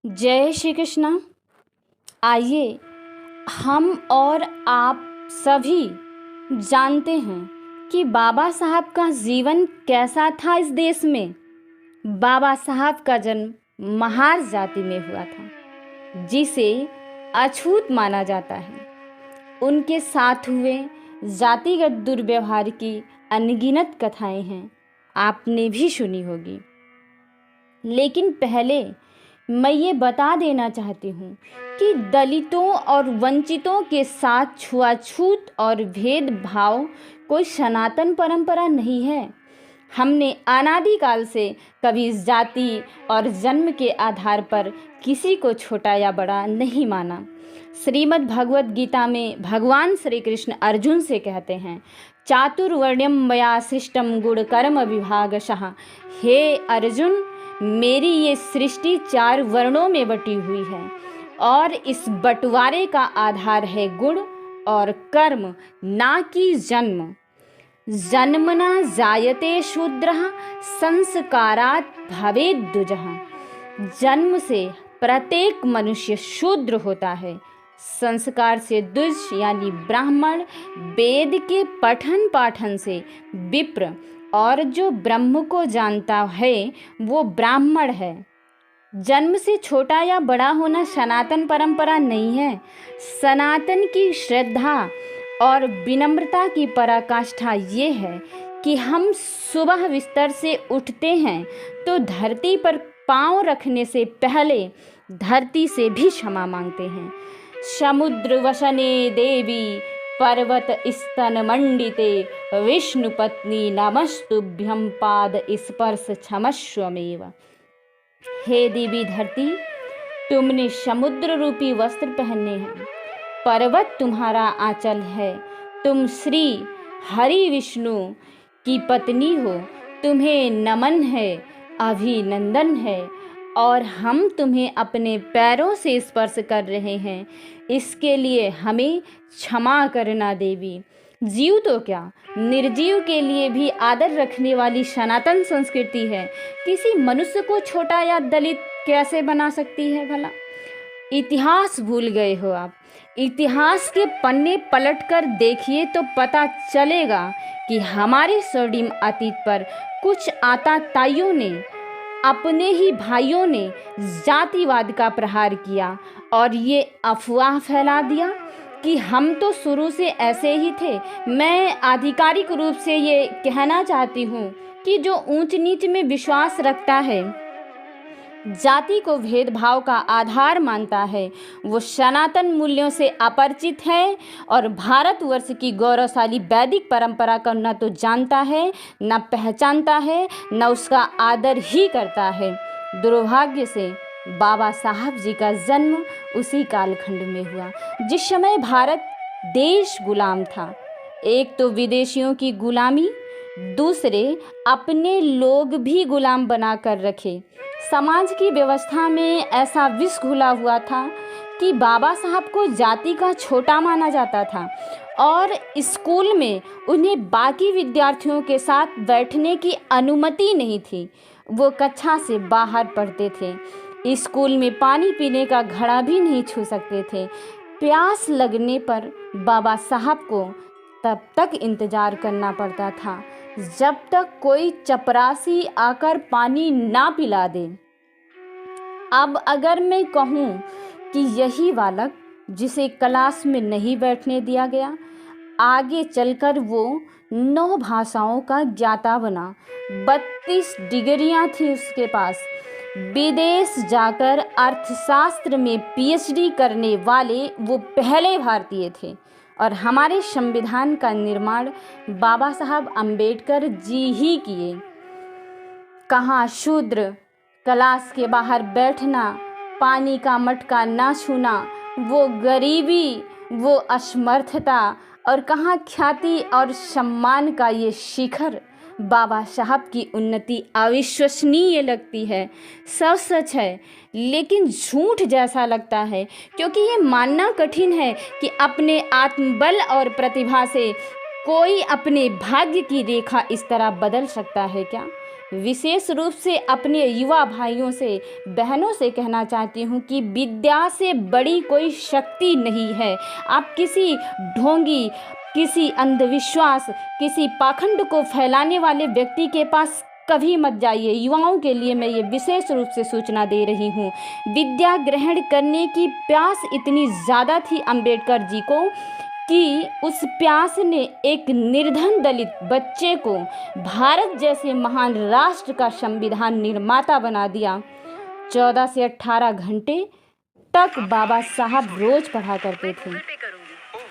जय श्री कृष्णा। आइए हम और आप सभी जानते हैं कि बाबा साहब का जीवन कैसा था। इस देश में बाबा साहब का जन्म महार जाति में हुआ था, जिसे अछूत माना जाता है। उनके साथ हुए जातिगत दुर्व्यवहार की अनगिनत कथाएं हैं, आपने भी सुनी होगी। लेकिन पहले मैं ये बता देना चाहती हूँ कि दलितों और वंचितों के साथ छुआछूत और भेदभाव कोई सनातन परंपरा नहीं है। हमने अनादिकाल से कभी जाति और जन्म के आधार पर किसी को छोटा या बड़ा नहीं माना। श्रीमद् भगवत गीता में भगवान श्री कृष्ण अर्जुन से कहते हैं, चातुर्वर्ण्यम मया सृष्टम गुण कर्म विभागशः। हे अर्जुन, मेरी ये सृष्टि 4 वर्णों में बटी हुई है और इस बंटवारे का आधार है गुण और कर्म, ना कि जन्म। जन्मना जायते शूद्रः संस्कारात् भवेत् द्विजः। जन्म से प्रत्येक मनुष्य शूद्र होता है, संस्कार से द्विज यानी ब्राह्मण, वेद के पठन पाठन से विप्र, और जो ब्रह्म को जानता है वो ब्राह्मण है। जन्म से छोटा या बड़ा होना सनातन परंपरा नहीं है। सनातन की श्रद्धा और विनम्रता की पराकाष्ठा ये है कि हम सुबह बिस्तर से उठते हैं तो धरती पर पांव रखने से पहले धरती से भी क्षमा मांगते हैं। समुद्र वसने देवी पर्वत स्तन मंडिते विष्णु पत्नी नमस्तुभ्यं पाद स्पर्श क्षमस्वमेव। हे देवी धरती, तुमने समुद्र रूपी वस्त्र पहने हैं, पर्वत तुम्हारा आंचल है, तुम श्री हरि विष्णु की पत्नी हो, तुम्हें नमन है, अभिनंदन है, और हम तुम्हें अपने पैरों से स्पर्श कर रहे हैं, इसके लिए हमें क्षमा करना देवी। जीव तो क्या, निर्जीव के लिए भी आदर रखने वाली सनातन संस्कृति है। किसी मनुष्य को छोटा या दलित कैसे बना सकती है भला? इतिहास भूल गए हो आप। इतिहास के पन्ने पलटकर देखिए तो पता चलेगा कि हमारे स्वर्णिम अतीत पर कुछ आताताइयों ने, अपने ही भाइयों ने जातिवाद का प्रहार किया और ये अफवाह फैला दिया कि हम तो शुरू से ऐसे ही थे। मैं आधिकारिक रूप से ये कहना चाहती हूँ कि जो ऊंच नीच में विश्वास रखता है, जाति को भेदभाव का आधार मानता है, वो सनातन मूल्यों से अपरिचित है और भारतवर्ष की गौरवशाली वैदिक परंपरा को न तो जानता है, न पहचानता है, न उसका आदर ही करता है। दुर्भाग्य से बाबा साहब जी का जन्म उसी कालखंड में हुआ जिस समय भारत देश गुलाम था। एक तो विदेशियों की गुलामी, दूसरे अपने लोग भी गुलाम बना कर रखे। समाज की व्यवस्था में ऐसा विष घुला हुआ था कि बाबा साहब को जाति का छोटा माना जाता था और स्कूल में उन्हें बाकी विद्यार्थियों के साथ बैठने की अनुमति नहीं थी। वो कक्षा से बाहर पढ़ते थे, स्कूल में पानी पीने का घड़ा भी नहीं छू सकते थे। प्यास लगने पर बाबा साहब को तब तक इंतज़ार करना पड़ता था जब तक कोई चपरासी आकर पानी ना पिला दे। अब अगर मैं कहूँ कि यही बालक जिसे क्लास में नहीं बैठने दिया गया, आगे चलकर वो 9 भाषाओं का ज्ञाता बना, 32 डिग्रियां थी उसके पास, विदेश जाकर अर्थशास्त्र में पीएचडी करने वाले वो पहले भारतीय थे। और हमारे संविधान का निर्माण बाबा साहब अम्बेडकर जी ही किए। कहाँ शूद्र, क्लास के बाहर बैठना, पानी का मटका ना छूना, वो गरीबी, वो असमर्थता, और कहाँ ख्याति और सम्मान का ये शिखर। बाबा साहब की उन्नति अविश्वसनीय लगती है, सब सच है लेकिन झूठ जैसा लगता है, क्योंकि ये मानना कठिन है कि अपने आत्मबल और प्रतिभा से कोई अपने भाग्य की रेखा इस तरह बदल सकता है क्या? विशेष रूप से अपने युवा भाइयों से, बहनों से कहना चाहती हूँ कि विद्या से बड़ी कोई शक्ति नहीं है। आप किसी ढोंगी, किसी अंधविश्वास, किसी पाखंड को फैलाने वाले व्यक्ति के पास कभी मत जाइए। युवाओं के लिए मैं ये विशेष रूप से सूचना दे रही हूँ। विद्या ग्रहण करने की प्यास इतनी ज़्यादा थी अंबेडकर जी को कि उस प्यास ने एक निर्धन दलित बच्चे को भारत जैसे महान राष्ट्र का संविधान निर्माता बना दिया। 14 से 18 घंटे तक बाबा साहब रोज पढ़ा करते थे।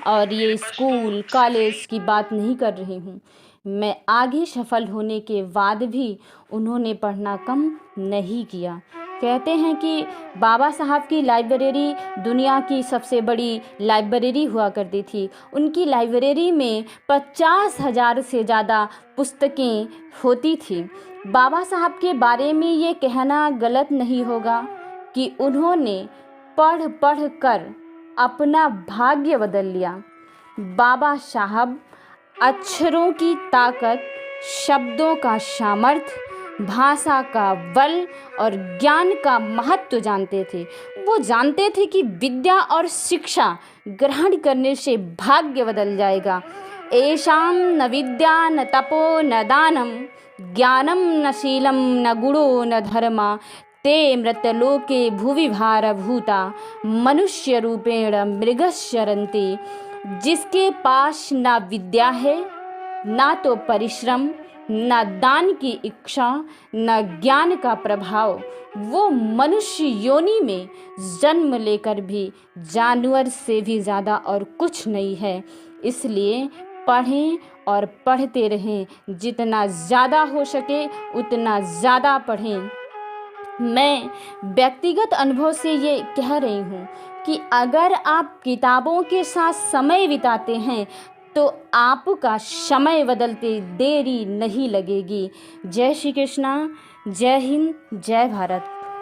और ये स्कूल कॉलेज की बात नहीं कर रही हूँ मैं, आगे सफल होने के बाद भी उन्होंने पढ़ना कम नहीं किया। कहते हैं कि बाबा साहब की लाइब्रेरी दुनिया की सबसे बड़ी लाइब्रेरी हुआ करती थी। उनकी लाइब्रेरी में 50,000 से ज़्यादा पुस्तकें होती थी। बाबा साहब के बारे में ये कहना गलत नहीं होगा कि उन्होंने पढ़ पढ़ कर अपना भाग्य बदल लिया। बाबा साहब अक्षरों की ताकत, शब्दों का सामर्थ्य, भाषा का बल और ज्ञान का महत्व जानते थे। वो जानते थे कि विद्या और शिक्षा ग्रहण करने से भाग्य बदल जाएगा। एषां न विद्या न तपो न दानम ज्ञानम न शीलम न गुणो न धर्मा ते मृतलोके भुवि भारभूता मनुष्य रूपेण मृगशरन्ति। जिसके पास ना विद्या है, ना तो परिश्रम, न दान की इच्छा, न ज्ञान का प्रभाव, वो मनुष्य योनि में जन्म लेकर भी जानवर से भी ज़्यादा और कुछ नहीं है। इसलिए पढ़ें और पढ़ते रहें। जितना ज़्यादा हो सके उतना ज़्यादा पढ़ें। मैं व्यक्तिगत अनुभव से ये कह रही हूँ कि अगर आप किताबों के साथ समय बिताते हैं तो आपका समय बदलते देरी नहीं लगेगी। जय श्री कृष्णा, जय हिंद, जय भारत।